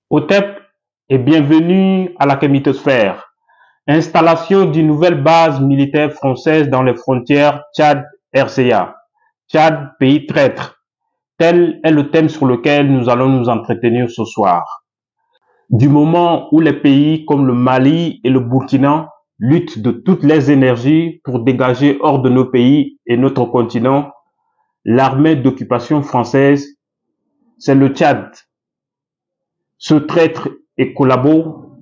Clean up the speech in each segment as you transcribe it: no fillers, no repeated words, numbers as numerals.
OTEP et bienvenue à la Kémitosphère. Installation d'une nouvelle base militaire française dans les frontières Tchad-RCA. Tchad, pays traître. Tel est le thème sur lequel nous allons nous entretenir ce soir. Du moment où les pays comme le Mali et le Burkina luttent de toutes les énergies pour dégager hors de nos pays et notre continent l'armée d'occupation française, c'est le Tchad, ce traître et collabo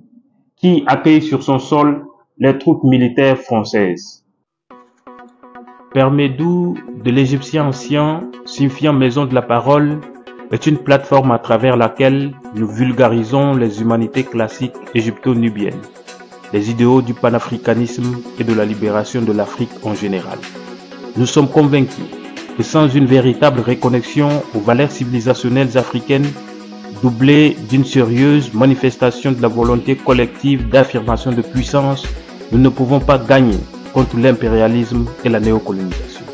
qui accueille sur son sol les troupes militaires françaises. Père Médou, de l'égyptien ancien, signifiant maison de la parole, est une plateforme à travers laquelle nous vulgarisons les humanités classiques égypto-nubiennes, les idéaux du panafricanisme et de la libération de l'Afrique en général. Nous sommes convaincus que sans une véritable reconnexion aux valeurs civilisationnelles africaines, doublée d'une sérieuse manifestation de la volonté collective d'affirmation de puissance, nous ne pouvons pas gagner contre l'impérialisme et la néocolonisation.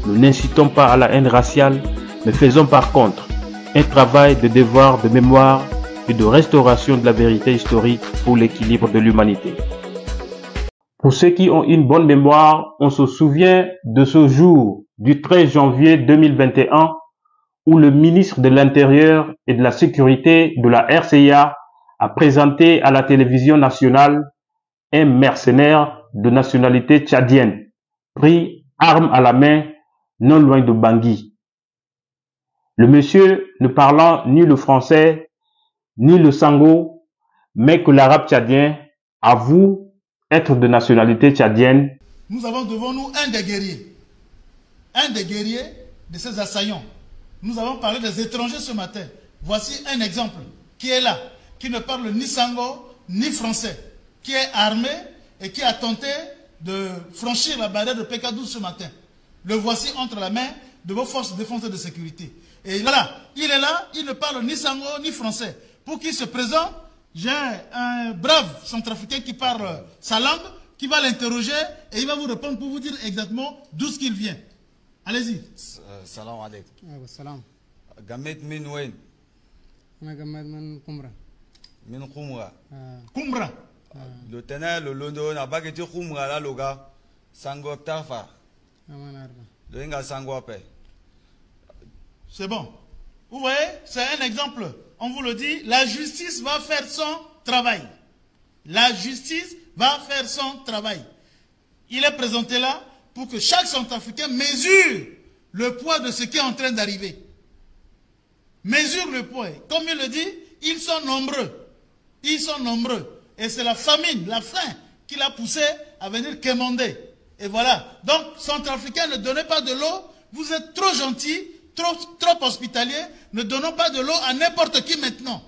Nous n'incitons pas à la haine raciale, mais faisons par contre un travail de devoir de mémoire et de restauration de la vérité historique pour l'équilibre de l'humanité. Pour ceux qui ont une bonne mémoire, on se souvient de ce jour du 13 janvier 2021 où le ministre de l'Intérieur et de la Sécurité de la RCA a présenté à la télévision nationale un mercenaire de nationalité tchadienne, pris arme à la main, non loin de Bangui. Le monsieur ne parlant ni le français, ni le sango, mais que l'arabe tchadien avoue être de nationalité tchadienne. Nous avons devant nous un des guerriers de ces assaillants. Nous avons parlé des étrangers ce matin. Voici un exemple qui est là, qui ne parle ni sango, ni français, qui est armé et qui a tenté de franchir la barrière de PK12 ce matin. Le voici entre la main de vos forces de défense et de sécurité. Et voilà, il est là, il ne parle ni sango, ni français. Pour qu'il se présente, j'ai un brave centrafricain qui parle sa langue, qui va l'interroger et il va vous répondre pour vous dire exactement d'où qu'il vient. Allez-y. Salam alaikum. Salam. Gamet min wen? Ana gamet min Kumra. Min Kumra. Kumra. Le tenant, le londo, n'a pas été Kumra là, le gars. Sango Tafa. Le Inga Sango Pe. C'est bon. Vous voyez, c'est un exemple. On vous le dit, la justice va faire son travail. La justice va faire son travail. Il est présenté là pour que chaque Centrafricain mesure le poids de ce qui est en train d'arriver. Mesure le poids. Comme il le dit, ils sont nombreux. Ils sont nombreux. Et c'est la famine, la faim qui l'a poussé à venir quémander. Et voilà. Donc, Centrafricains, ne donnez pas de l'eau. Vous êtes trop gentils, trop hospitaliers. Ne donnons pas de l'eau à n'importe qui maintenant.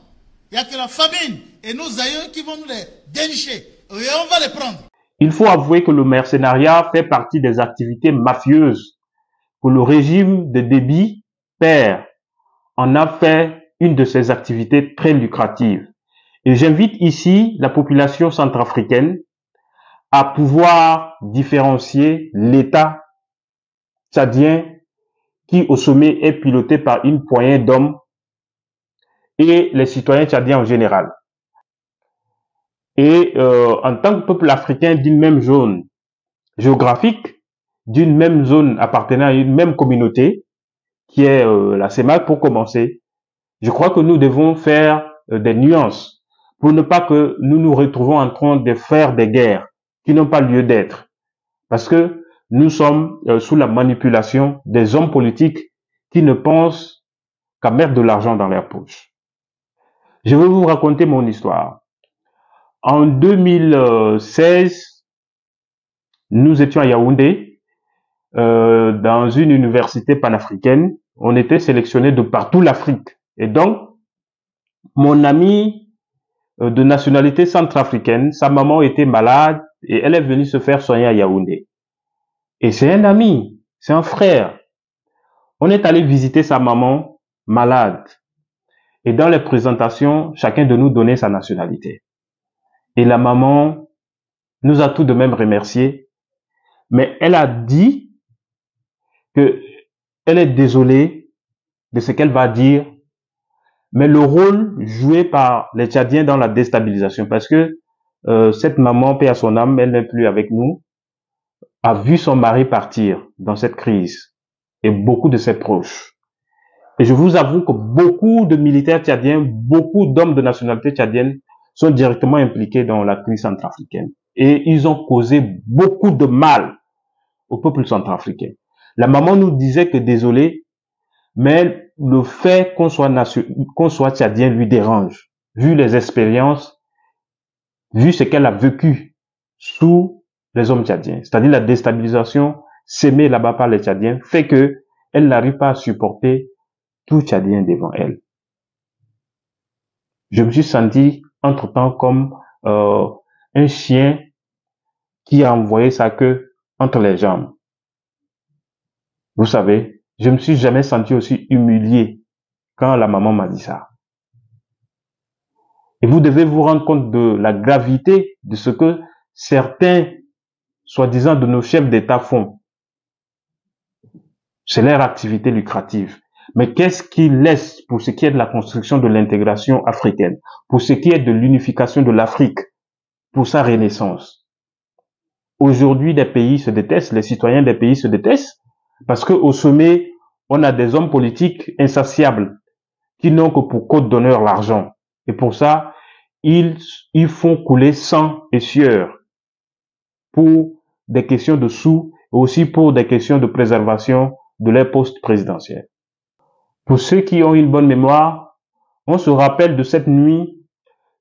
Il n'y a que la famine et nos aïeux qui vont nous les dénicher. Et on va les prendre. Il faut avouer que le mercenariat fait partie des activités mafieuses que le régime de Déby, père, en a fait une de ses activités très lucratives. Et j'invite ici la population centrafricaine à pouvoir différencier l'État tchadien qui au sommet est piloté par une poignée d'hommes et les citoyens tchadiens en général. Et en tant que peuple africain d'une même zone géographique, d'une même zone appartenant à une même communauté, qui est la CEMAC pour commencer, je crois que nous devons faire des nuances pour ne pas que nous nous retrouvons en train de faire des guerres qui n'ont pas lieu d'être. Parce que nous sommes sous la manipulation des hommes politiques qui ne pensent qu'à mettre de l'argent dans leur poche. Je vais vous raconter mon histoire. En 2016, nous étions à Yaoundé, dans une université panafricaine. On était sélectionnés de partout l'Afrique. Et donc, mon ami de nationalité centrafricaine, sa maman était malade et elle est venue se faire soigner à Yaoundé. Et c'est un ami, c'est un frère. On est allé visiter sa maman malade. Et dans les présentations, chacun de nous donnait sa nationalité. Et la maman nous a tout de même remerciés. Mais elle a dit que elle est désolée de ce qu'elle va dire, mais le rôle joué par les Tchadiens dans la déstabilisation, parce que cette maman, paix à son âme, elle n'est plus avec nous, a vu son mari partir dans cette crise et beaucoup de ses proches. Et je vous avoue que beaucoup de militaires tchadiens, beaucoup d'hommes de nationalité tchadienne sont directement impliqués dans la crise centrafricaine. Et ils ont causé beaucoup de mal au peuple centrafricain. La maman nous disait que désolé, mais le fait qu'on soit tchadien lui dérange, vu les expériences, vu ce qu'elle a vécu sous les hommes tchadiens. C'est-à-dire la déstabilisation sémée là-bas par les Tchadiens fait que elle n'arrive pas à supporter tout Tchadien devant elle. Je me suis senti entre-temps comme un chien qui a envoyé sa queue entre les jambes. Vous savez, je me suis jamais senti aussi humilié quand la maman m'a dit ça. Et vous devez vous rendre compte de la gravité de ce que certains, soi-disant, de nos chefs d'État font. C'est leur activité lucrative. Mais qu'est-ce qu'ils laissent pour ce qui est de la construction de l'intégration africaine, pour ce qui est de l'unification de l'Afrique, pour sa renaissance? Aujourd'hui, des pays se détestent, les citoyens des pays se détestent, parce qu'au sommet, on a des hommes politiques insatiables qui n'ont que pour code d'honneur l'argent. Et pour ça, ils font couler sang et sueur pour des questions de sous et aussi pour des questions de préservation de leur poste présidentiel. Pour ceux qui ont une bonne mémoire, on se rappelle de cette nuit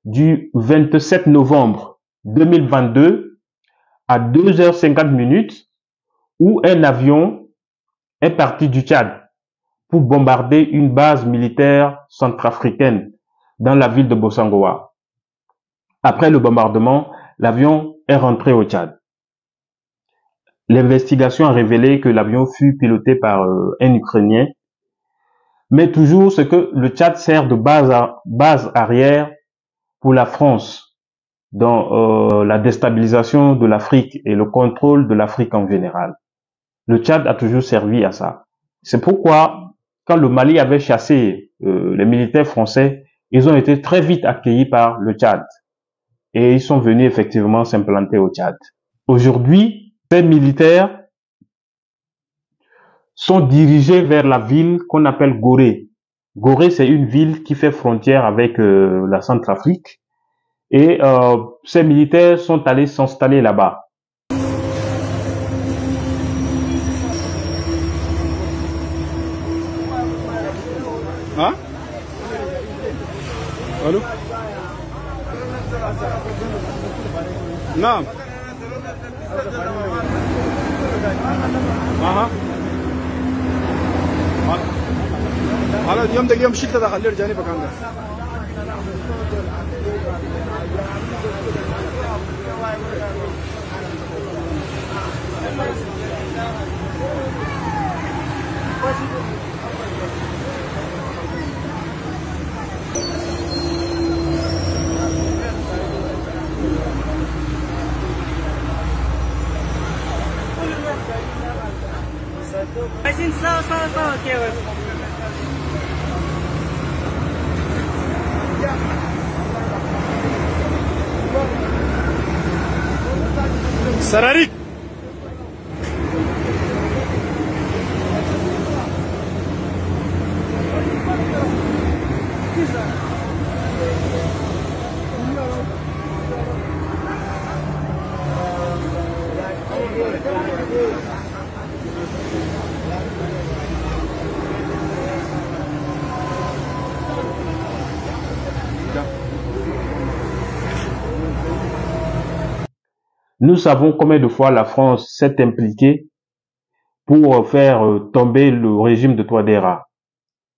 du 27 novembre 2022 à 2h50 où un avion est parti du Tchad pour bombarder une base militaire centrafricaine dans la ville de Bossangoa. Après le bombardement, l'avion est rentré au Tchad. L'investigation a révélé que l'avion fut piloté par un Ukrainien, mais toujours ce que le Tchad sert de base arrière pour la France dans la déstabilisation de l'Afrique et le contrôle de l'Afrique en général. Le Tchad a toujours servi à ça. C'est pourquoi, quand le Mali avait chassé les militaires français, ils ont été très vite accueillis par le Tchad. Et ils sont venus effectivement s'implanter au Tchad. Aujourd'hui, ces militaires sont dirigés vers la ville qu'on appelle Gorée. Gorée, c'est une ville qui fait frontière avec la Centrafrique. Et ces militaires sont allés s'installer là-bas. Hein? Allô? Non. Aha. على اليوم ده اليوم شلت دخل لي رجاني بكام ده عايزين سوا كده سراريك Nous savons combien de fois la France s'est impliquée pour faire tomber le régime de Touadéra.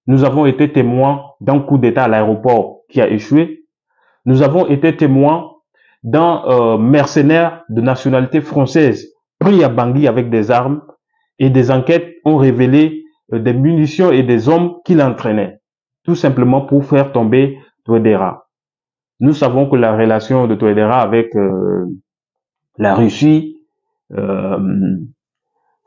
Nous avons été témoins d'un coup d'État à l'aéroport qui a échoué. Nous avons été témoins d'un mercenaire de nationalité française pris à Bangui avec des armes, et des enquêtes ont révélé des munitions et des hommes qui l'entraînaient, tout simplement pour faire tomber Touadéra. Nous savons que la relation de Touadéra avec la Russie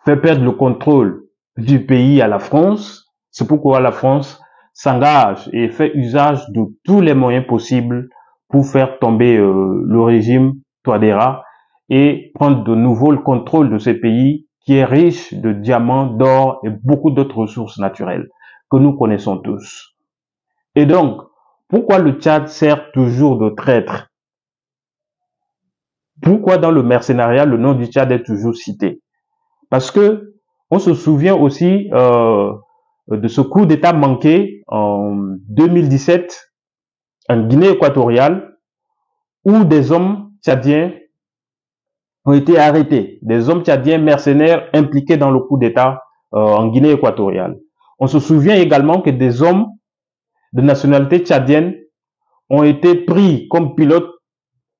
fait perdre le contrôle du pays à la France. C'est pourquoi la France s'engage et fait usage de tous les moyens possibles pour faire tomber le régime Touadéra et prendre de nouveau le contrôle de ce pays qui est riche de diamants, d'or et beaucoup d'autres ressources naturelles que nous connaissons tous. Et donc, pourquoi le Tchad sert toujours de traître? Pourquoi dans le mercenariat, le nom du Tchad est toujours cité? Parce que on se souvient aussi de ce coup d'État manqué en 2017 en Guinée équatoriale où des hommes tchadiens ont été arrêtés, des hommes tchadiens mercenaires impliqués dans le coup d'État en Guinée équatoriale. On se souvient également que des hommes de nationalité tchadienne ont été pris comme pilotes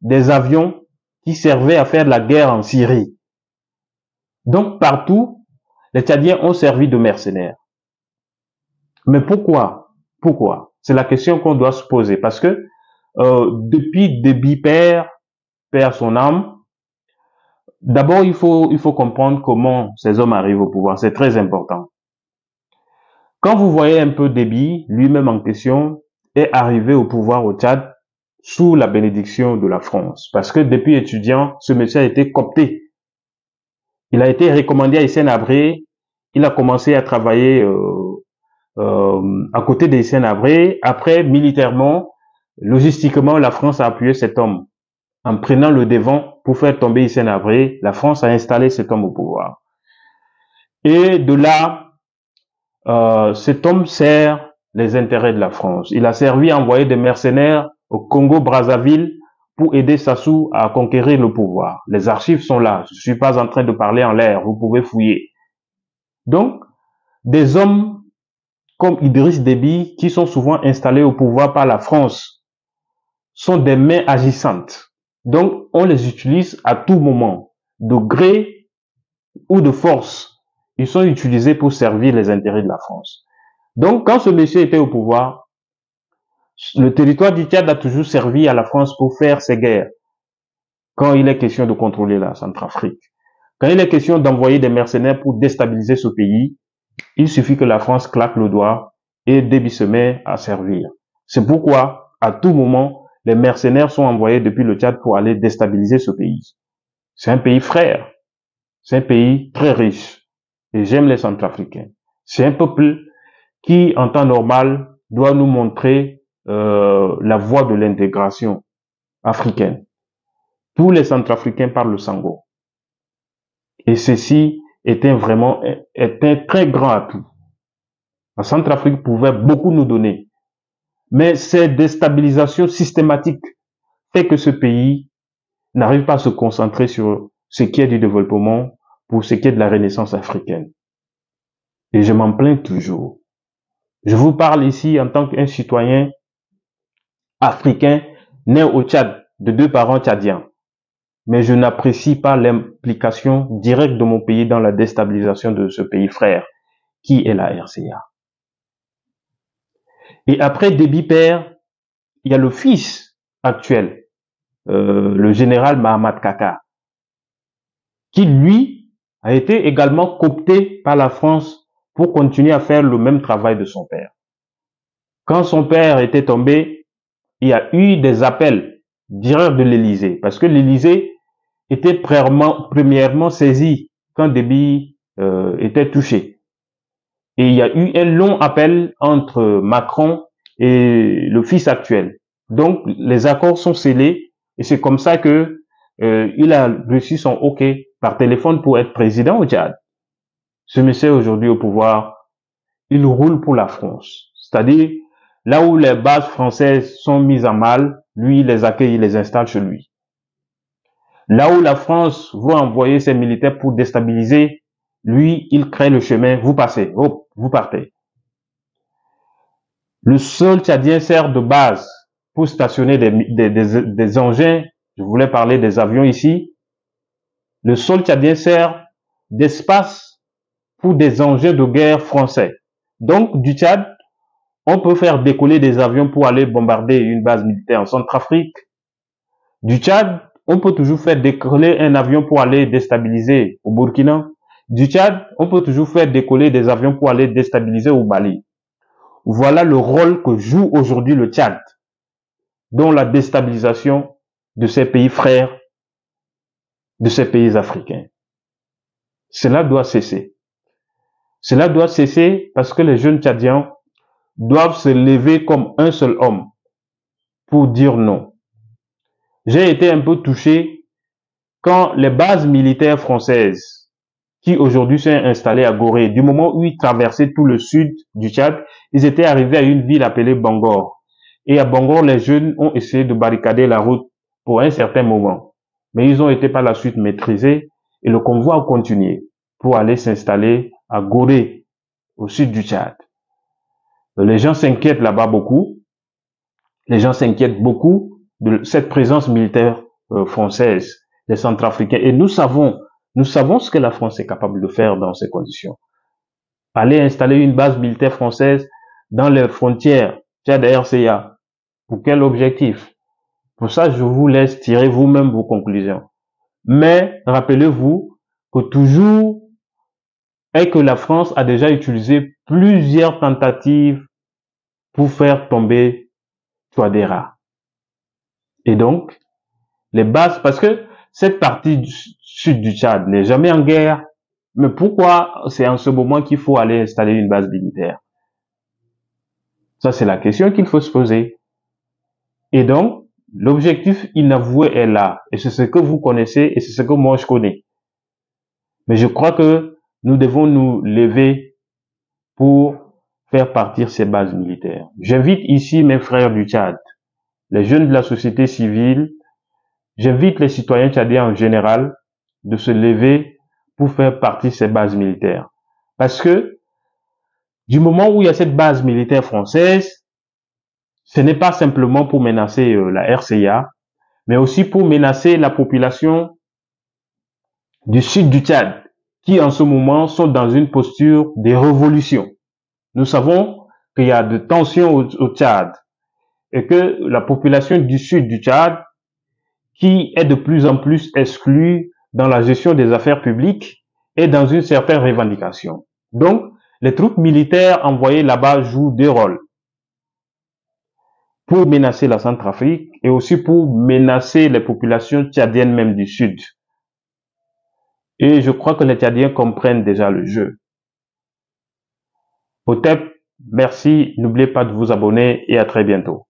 des avions qui servaient à faire la guerre en Syrie. Donc partout, les Tchadiens ont servi de mercenaires. Mais pourquoi? Pourquoi? C'est la question qu'on doit se poser. Parce que depuis Déby perd son âme, d'abord il faut comprendre comment ces hommes arrivent au pouvoir. C'est très important. Quand vous voyez un peu Déby, lui-même en question, est arrivé au pouvoir au Tchad sous la bénédiction de la France. Parce que depuis étudiant, ce monsieur a été coopté. Il a été recommandé à Hissène Habré. Il a commencé à travailler à côté d'Hissène Habré. Après, militairement, logistiquement, la France a appuyé cet homme. En prenant le devant pour faire tomber Hissène Habré, la France a installé cet homme au pouvoir. Et de là, cet homme sert les intérêts de la France. Il a servi à envoyer des mercenaires au Congo-Brazzaville pour aider Sassou à conquérir le pouvoir. Les archives sont là. Je ne suis pas en train de parler en l'air. Vous pouvez fouiller. Donc, des hommes comme Idriss Déby, qui sont souvent installés au pouvoir par la France, sont des mains agissantes. Donc, on les utilise à tout moment, de gré ou de force. Ils sont utilisés pour servir les intérêts de la France. Donc, quand ce monsieur était au pouvoir, le territoire du Tchad a toujours servi à la France pour faire ses guerres. Quand il est question de contrôler la Centrafrique, quand il est question d'envoyer des mercenaires pour déstabiliser ce pays, il suffit que la France claque le doigt et Déby se met à servir. C'est pourquoi, à tout moment, les mercenaires sont envoyés depuis le Tchad pour aller déstabiliser ce pays. C'est un pays frère. C'est un pays très riche. Et j'aime les Centrafricains. C'est un peuple qui, en temps normal, doit nous montrer la voie de l'intégration africaine. Tous les Centrafricains parlent le sango. Et ceci est un très grand atout. La Centrafrique pouvait beaucoup nous donner. Mais cette déstabilisation systématique fait que ce pays n'arrive pas à se concentrer sur ce qui est du développement pour ce qui est de la renaissance africaine. Et je m'en plains toujours. Je vous parle ici en tant qu'un citoyen africain né au Tchad de 2 parents tchadiens. Mais je n'apprécie pas l'implication directe de mon pays dans la déstabilisation de ce pays frère, qui est la RCA. Et après Déby père, il y a le fils actuel, le général Mahamat Kaka, qui lui a été également coopté par la France pour continuer à faire le même travail de son père. Quand son père était tombé, il y a eu des appels directs de l'Élysée, parce que l'Élysée était premièrement saisi quand Déby était touché. Et il y a eu un long appel entre Macron et le fils actuel. Donc, les accords sont scellés et c'est comme ça que il a reçu son OK par téléphone pour être président au Tchad. Ce monsieur aujourd'hui au pouvoir, il roule pour la France. C'est-à-dire, là où les bases françaises sont mises à mal, lui, il les accueille, il les installe chez lui. Là où la France veut envoyer ses militaires pour déstabiliser, lui, il crée le chemin, vous passez, hop, vous partez. Le sol tchadien sert de base pour stationner des engins, je voulais parler des avions ici. Le sol tchadien sert d'espace pour des engins de guerre français. Donc, du Tchad, on peut faire décoller des avions pour aller bombarder une base militaire en Centrafrique. Du Tchad, on peut toujours faire décoller un avion pour aller déstabiliser au Burkina. Du Tchad, on peut toujours faire décoller des avions pour aller déstabiliser au Mali. voilà le rôle que joue aujourd'hui le Tchad dans la déstabilisation de ces pays frères, de ces pays africains. Cela doit cesser. Cela doit cesser parce que les jeunes Tchadiens doivent se lever comme un seul homme pour dire non. J'ai été un peu touché quand les bases militaires françaises qui aujourd'hui sont installées à Gorée, du moment où ils traversaient tout le sud du Tchad, ils étaient arrivés à une ville appelée Bangor. Et à Bangor, les jeunes ont essayé de barricader la route pour un certain moment. Mais ils ont été par la suite maîtrisés et le convoi a continué pour aller s'installer à Gorée, au sud du Tchad. Les gens s'inquiètent là-bas beaucoup. Les gens s'inquiètent beaucoup de cette présence militaire française, des Centrafricains. Et nous savons ce que la France est capable de faire dans ces conditions. Aller installer une base militaire française dans les frontières Tchad-RCA. Pour quel objectif? Pour ça, je vous laisse tirer vous-même vos conclusions. Mais rappelez-vous que toujours est que la France a déjà utilisé plusieurs tentatives pour faire tomber Touadéra. Et donc, les bases, parce que cette partie du sud du Tchad n'est jamais en guerre, mais pourquoi c'est en ce moment qu'il faut aller installer une base militaire? Ça, c'est la question qu'il faut se poser. Et donc, l'objectif inavoué est là. Et c'est ce que vous connaissez et c'est ce que moi je connais. Mais je crois que nous devons nous lever pour faire partir ces bases militaires. J'invite ici mes frères du Tchad, les jeunes de la société civile, j'invite les citoyens tchadiens en général de se lever pour faire partir ces bases militaires. Parce que du moment où il y a cette base militaire française, ce n'est pas simplement pour menacer la RCA, mais aussi pour menacer la population du sud du Tchad, qui en ce moment sont dans une posture de révolution. Nous savons qu'il y a de tensions au Tchad et que la population du sud du Tchad, qui est de plus en plus exclue dans la gestion des affaires publiques, est dans une certaine revendication. Donc, les troupes militaires envoyées là-bas jouent deux rôles. Pour menacer la Centrafrique et aussi pour menacer les populations tchadiennes même du sud. Et je crois que les Tchadiens comprennent déjà le jeu. Otep, merci, n'oubliez pas de vous abonner et à très bientôt.